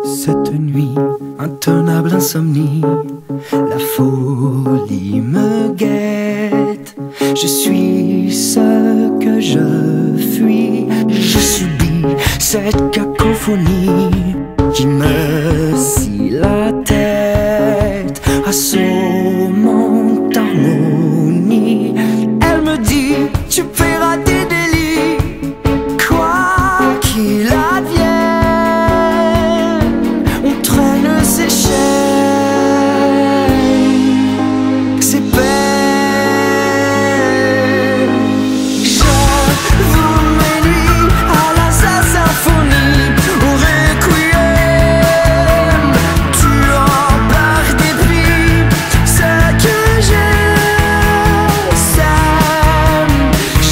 Cette nuit, intenable insomnie, la folie me guette. Je suis ce que je fuis, je subis cette cacophonie qui me scie la tête, assommant harmonie. Elle me dit, tu paieras tes délits, quoi qu'il advienne. On traîne ses chaînes, ses peines. J'avoue mes nuits à la symphonie, au requiem, tuant par dépit ce que j'aime.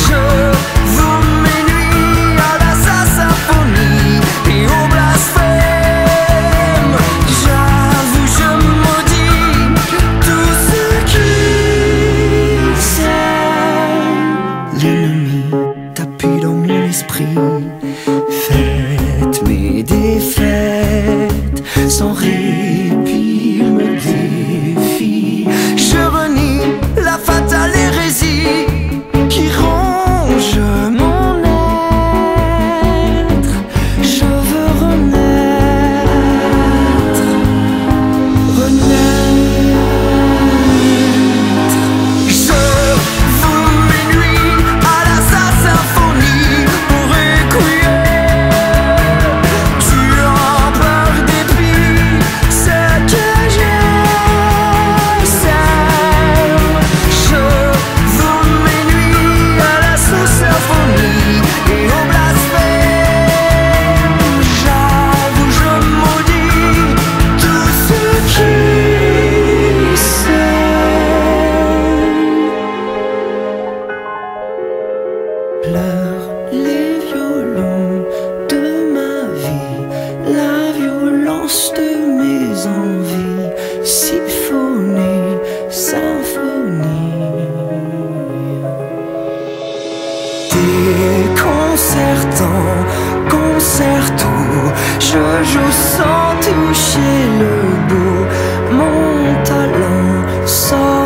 J'avoue mes nuits à la symphonie et au blasphème. J'avoue, je maudis tout ce qui s'aime. L'ennemi tapis dans mon esprit, faites mes défaites sans répit, il me défie. Je renie la fatale hérésie qui ronge mon être. Je veux renaître, renaître. Je voue mes nuits à la symphonie, au requiem, tuant par dépit ce que j'aime. Je voue mes nuits à la symphonie et au blasphème. J'avoue, je maudis tout ce qui s'aime. Pleurent les violons de ma vie, la violence de mes envies, symphonie, symphonie. Déconcertant, concerto, je joue sans toucher le bout, mon talent sort